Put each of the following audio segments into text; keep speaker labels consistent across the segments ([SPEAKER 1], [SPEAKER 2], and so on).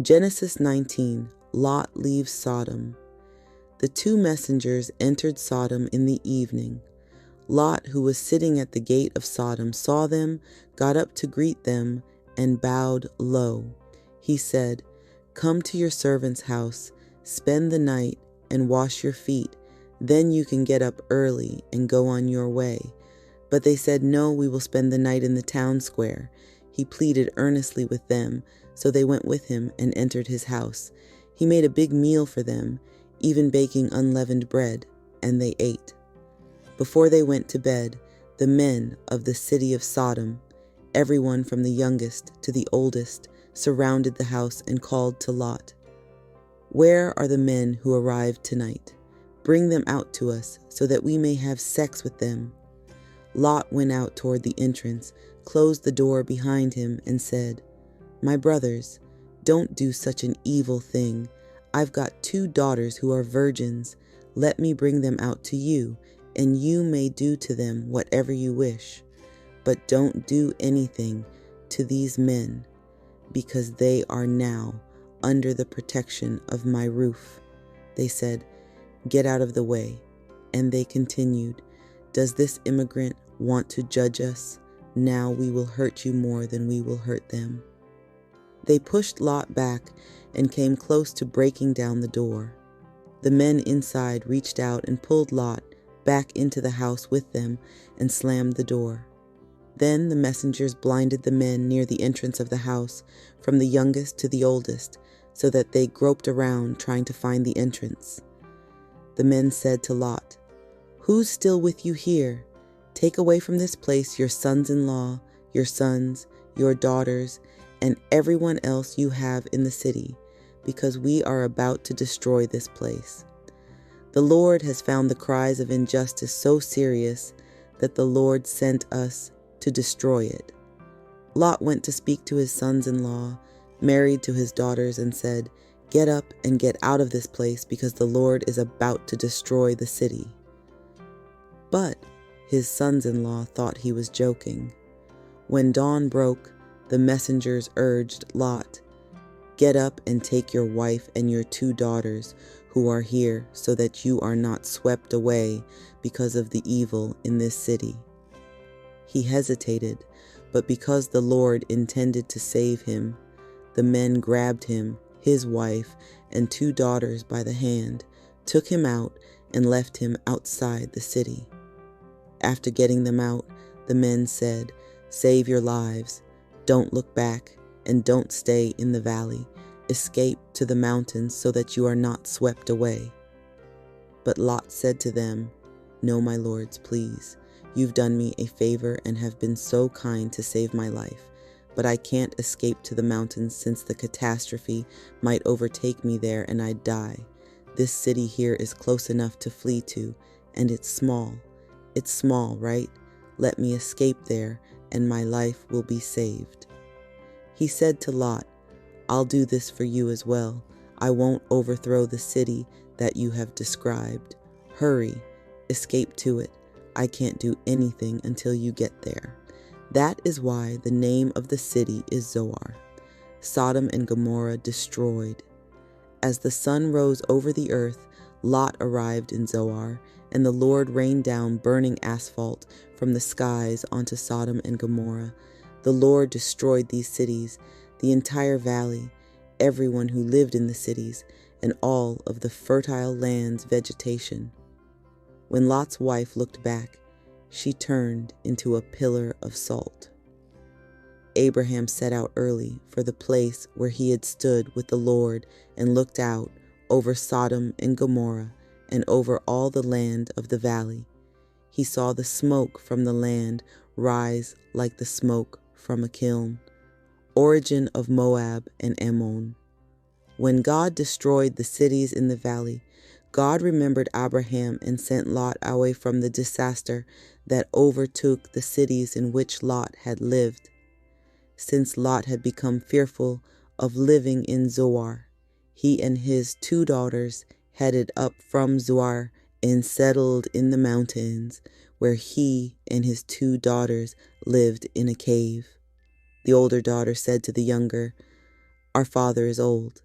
[SPEAKER 1] Genesis 19. Lot leaves Sodom. The two messengers entered Sodom in the evening. Lot, who was sitting at the gate of Sodom, saw them, got up to greet them, and bowed low. He said, "Come to your servant's house, spend the night, and wash your feet. Then you can get up early and go on your way." But they said, "No, we will spend the night in the town square." He pleaded earnestly with them, so they went with him and entered his house. He made a big meal for them, even baking unleavened bread, and they ate. Before they went to bed, the men of the city of Sodom, everyone from the youngest to the oldest, surrounded the house and called to Lot, "Where are the men who arrived tonight? Bring them out to us so that we may have sex with them." Lot went out toward the entrance, closed the door behind him, and said, "My brothers, don't do such an evil thing. I've got 2 daughters who are virgins. Let me bring them out to you, and you may do to them whatever you wish. But don't do anything to these men, because they are now under the protection of my roof." They said, "Get out of the way." And they continued, "Does this immigrant want to judge us? Now we will hurt you more than we will hurt them." They pushed Lot back and came close to breaking down the door. The men inside reached out and pulled Lot back into the house with them and slammed the door. Then the messengers blinded the men near the entrance of the house, from the youngest to the oldest, so that they groped around trying to find the entrance. The men said to Lot, "Who's still with you here? Take away from this place your sons-in-law, your sons, your daughters, and everyone else you have in the city, because we are about to destroy this place. The Lord has found the cries of injustice so serious that the Lord sent us to destroy it." Lot went to speak to his sons-in-law, married to his daughters, and said, "Get up and get out of this place, because the Lord is about to destroy the city." But his sons-in-law thought he was joking. When dawn broke, the messengers urged Lot, "Get up and take your wife and your 2 daughters who are here, so that you are not swept away because of the evil in this city." He hesitated, but because the Lord intended to save him, the men grabbed him, his wife, and 2 daughters by the hand, took him out, and left him outside the city. After getting them out, the men said, "Save your lives. Don't look back, and don't stay in the valley. Escape to the mountains so that you are not swept away." But Lot said to them, "No, my lords, please. You've done me a favor and have been so kind to save my life. But I can't escape to the mountains, since the catastrophe might overtake me there and I'd die. This city here is close enough to flee to, and it's small. It's small, right? Let me escape there, and my life will be saved." He said to Lot, "I'll do this for you as well. I won't overthrow the city that you have described. Hurry, escape to it. I can't do anything until you get there." That is why the name of the city is Zoar. Sodom and Gomorrah destroyed. As the sun rose over the earth, Lot arrived in Zoar, and the Lord rained down burning asphalt from the skies onto Sodom and Gomorrah. The Lord destroyed these cities, the entire valley, everyone who lived in the cities, and all of the fertile land's vegetation. When Lot's wife looked back, she turned into a pillar of salt. Abraham set out early for the place where he had stood with the Lord and looked out over Sodom and Gomorrah and over all the land of the valley. He saw the smoke from the land rise like the smoke from a kiln, origin of Moab and Ammon. When God destroyed the cities in the valley, God remembered Abraham and sent Lot away from the disaster that overtook the cities in which Lot had lived. Since Lot had become fearful of living in Zoar, he and his 2 daughters headed up from Zoar and settled in the mountains, where he and his 2 daughters lived in a cave. The older daughter said to the younger, Our father is old,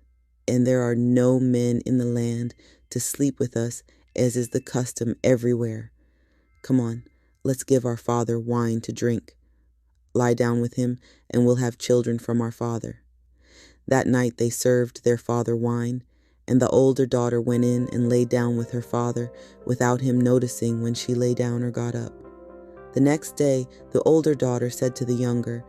[SPEAKER 1] and there are no men in the land to sleep with us, as is the custom everywhere. Come on, let's give our father wine to drink. Lie down with him, and we'll have children from our father." That night they served their father wine, and the older daughter went in and lay down with her father without him noticing when she lay down or got up. The next day the older daughter said to the younger,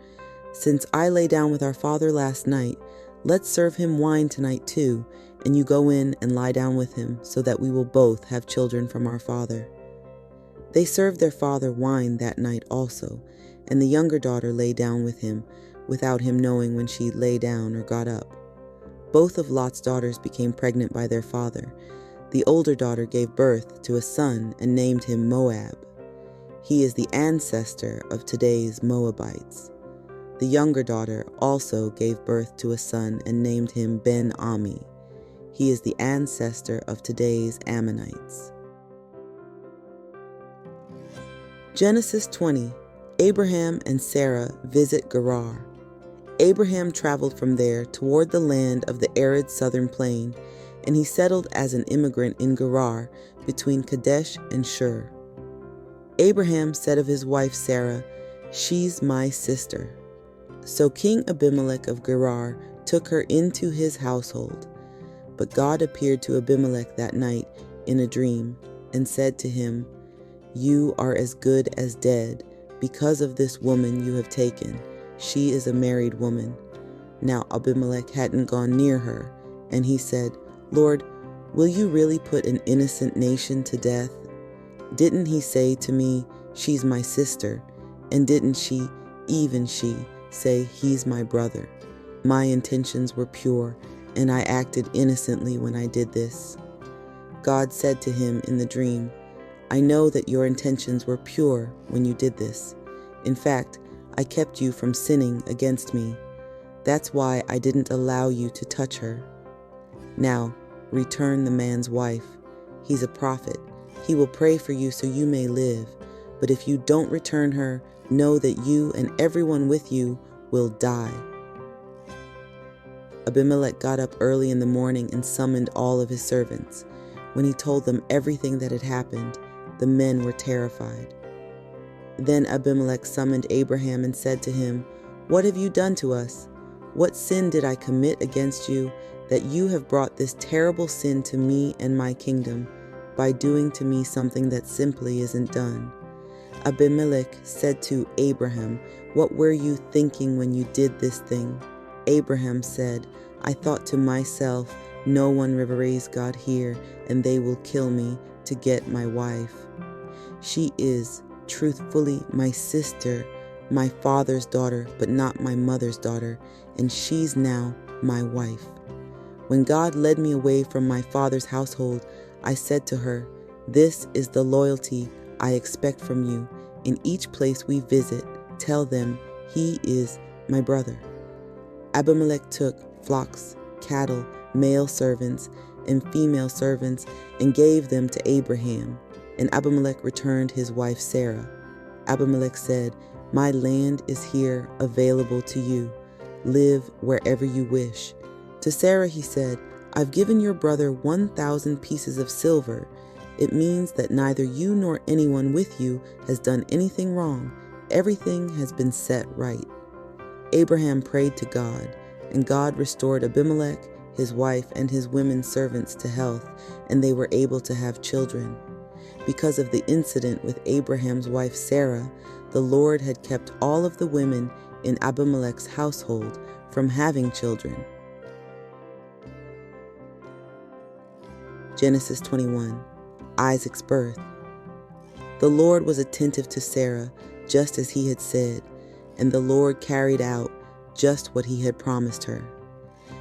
[SPEAKER 1] "Since I lay down with our father last night, let's serve him wine tonight too, and you go in and lie down with him, so that we will both have children from our father." They served their father wine that night also, and the younger daughter lay down with him, without him knowing when she lay down or got up. Both of Lot's daughters became pregnant by their father. The older daughter gave birth to a son and named him Moab. He is the ancestor of today's Moabites. The younger daughter also gave birth to a son and named him Ben-Ami. He is the ancestor of today's Ammonites. Genesis 20. Abraham and Sarah visit Gerar. Abraham traveled from there toward the land of the arid southern plain, and he settled as an immigrant in Gerar between Kadesh and Shur. Abraham said of his wife Sarah, "She's my sister." So King Abimelech of Gerar took her into his household. But God appeared to Abimelech that night in a dream and said to him, "You are as good as dead because of this woman you have taken. She is a married woman." Now Abimelech hadn't gone near her, and he said, "Lord, will you really put an innocent nation to death? Didn't he say to me, 'She's my sister,' and didn't she, even she, say, 'He's my brother'? My intentions were pure, and I acted innocently when I did this." God said to him in the dream, "I know that your intentions were pure when you did this. In fact, I kept you from sinning against me. That's why I didn't allow you to touch her. Now, return the man's wife. He's a prophet. He will pray for you so you may live. But if you don't return her, know that you and everyone with you will die." Abimelech got up early in the morning and summoned all of his servants. When he told them everything that had happened, the men were terrified. Then Abimelech summoned Abraham and said to him, "What have you done to us? What sin did I commit against you, that you have brought this terrible sin to me and my kingdom, by doing to me something that simply isn't done?" Abimelech said to Abraham, "What were you thinking when you did this thing?" Abraham said, "I thought to myself, 'No one reveres God here, and they will kill me to get my wife. She is truthfully my sister, my father's daughter, but not my mother's daughter, and she's now my wife.' When God led me away from my father's household, I said to her, 'This is the loyalty I expect from you. In each place we visit, tell them he is my brother.' Abimelech took flocks, cattle, male servants, and female servants, and gave them to Abraham. And Abimelech returned his wife Sarah. Abimelech said, 'My land is here available to you. Live wherever you wish.' To Sarah he said, 'I've given your brother 1,000 pieces of silver. It means that neither you nor anyone with you has done anything wrong. Everything has been set right.' Abraham prayed to God, and God restored Abimelech, his wife, and his women servants to health, and they were able to have children. Because of the incident with Abraham's wife Sarah, the Lord had kept all of the women in Abimelech's household from having children. Genesis 21. Isaac's birth. The Lord was attentive to Sarah, just as he had said, and the Lord carried out just what he had promised her.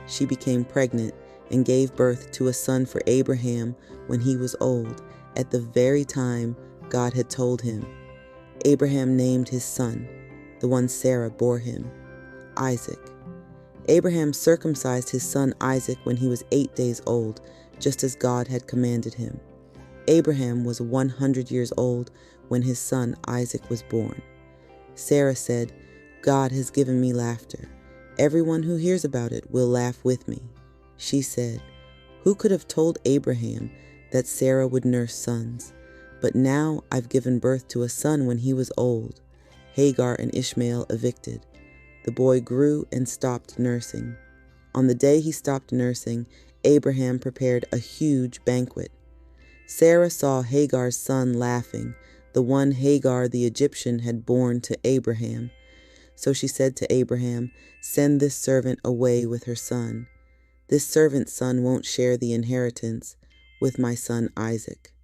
[SPEAKER 1] She became pregnant and gave birth to a son for Abraham when he was old, at the very time God had told him. Abraham named his son, the one Sarah bore him, Isaac. Abraham circumcised his son Isaac when he was 8 days old, just as God had commanded him. Abraham was 100 years old when his son Isaac was born. Sarah said, "God has given me laughter. Everyone who hears about it will laugh with me." She said, "Who could have told Abraham that Sarah would nurse sons? But now I've given birth to a son when he was old." Hagar and Ishmael evicted. The boy grew and stopped nursing. On the day he stopped nursing, Abraham prepared a huge banquet. Sarah saw Hagar's son laughing, the one Hagar the Egyptian had borne to Abraham. So she said to Abraham, "Send this servant away with her son. This servant's son won't share the inheritance with my son Isaac."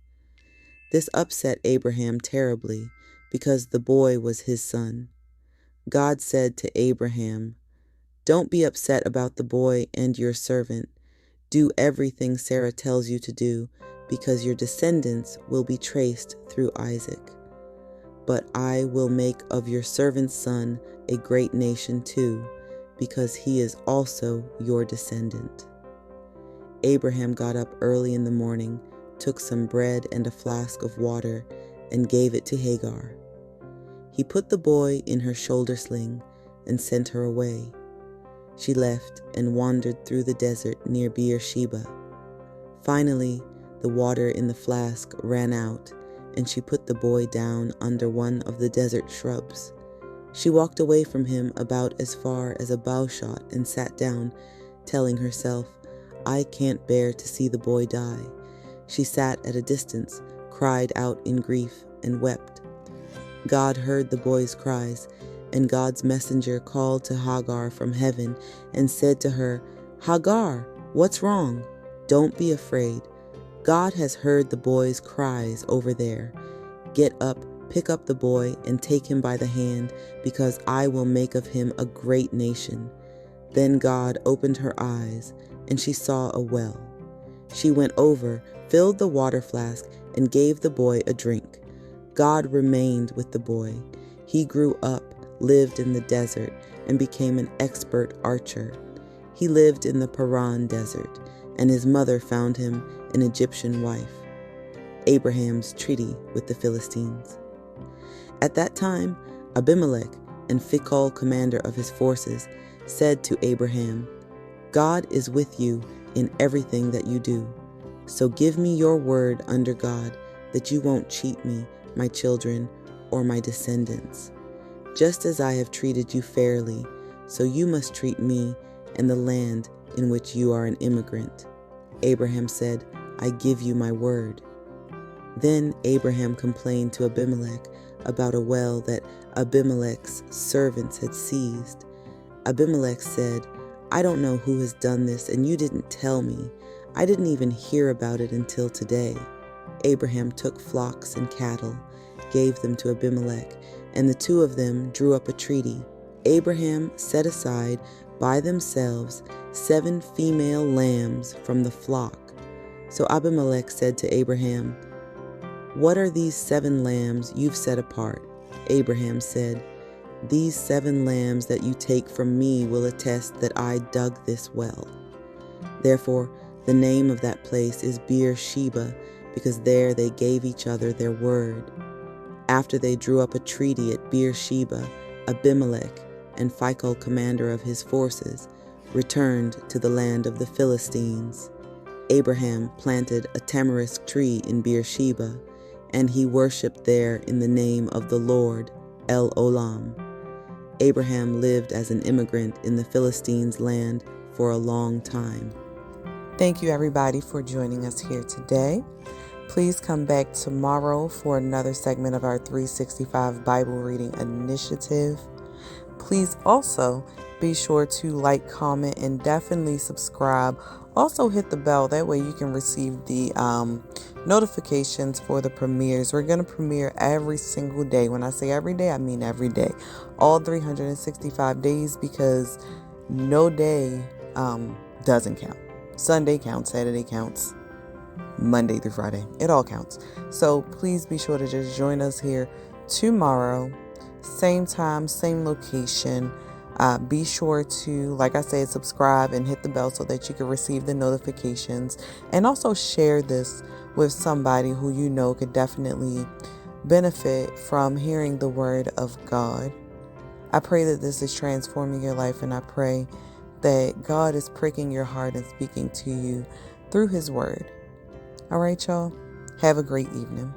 [SPEAKER 1] This upset Abraham terribly, because the boy was his son. God said to Abraham, "Don't be upset about the boy and your servant. Do everything Sarah tells you to do, because your descendants will be traced through Isaac. But I will make of your servant's son a great nation too, because he is also your descendant." Abraham got up early in the morning, took some bread and a flask of water, and gave it to Hagar. He put the boy in her shoulder sling and sent her away. She left and wandered through the desert near Beersheba. Finally, the water in the flask ran out, and she put the boy down under one of the desert shrubs. She walked away from him about as far as a bow shot and sat down, telling herself, "I can't bear to see the boy die." She sat at a distance, cried out in grief, and wept. God heard the boy's cries, and God's messenger called to Hagar from heaven and said to her, "Hagar, what's wrong? Don't be afraid. God has heard the boy's cries over there. Get up, pick up the boy, and take him by the hand, because I will make of him a great nation." Then God opened her eyes, and she saw a well. She went over, filled the water flask, and gave the boy a drink. God remained with the boy. He grew up, lived in the desert, and became an expert archer. He lived in the Paran desert, and his mother found him an Egyptian wife. Abraham's treaty with the Philistines. At that time, Abimelech, and Phicol, commander of his forces, said to Abraham, "God is with you in everything that you do. So give me your word under God that you won't cheat me, my children, or my descendants. Just as I have treated you fairly, so you must treat me and the land in which you are an immigrant." Abraham said, "I give you my word." Then Abraham complained to Abimelech about a well that Abimelech's servants had seized. Abimelech said, "I don't know who has done this, and you didn't tell me. I didn't even hear about it until today." Abraham took flocks and cattle, gave them to Abimelech, and the two of them drew up a treaty. Abraham set aside by themselves 7 female lambs from the flock. So Abimelech said to Abraham, "What are these 7 lambs you've set apart?" Abraham said, "These 7 lambs that you take from me will attest that I dug this well." Therefore, the name of that place is Beersheba, because there they gave each other their word. After they drew up a treaty at Beersheba, Abimelech and Phicol, commander of his forces, returned to the land of the Philistines. Abraham planted a tamarisk tree in Beersheba, and he worshipped there in the name of the Lord, El Olam. Abraham lived as an immigrant in the Philistines' land for a long time. Thank you, everybody, for joining us here today. Please come back tomorrow for another segment of our 365 Bible Reading Initiative. Please also be sure to like, comment, and definitely subscribe. Also hit the bell. That way you can receive the notifications for the premieres. We're going to premiere every single day. When I say every day, I mean every day. All 365 days, because no day doesn't count. Sunday counts, Saturday counts, Monday through Friday. It all counts. So please be sure to just join us here tomorrow. Same time, same location. Be sure to, like I said, subscribe and hit the bell so that you can receive the notifications. And also share this with somebody who you know could definitely benefit from hearing the word of God. I pray that this is transforming your life, and I pray that God is pricking your heart and speaking to you through His Word. All right, y'all. Have a great evening.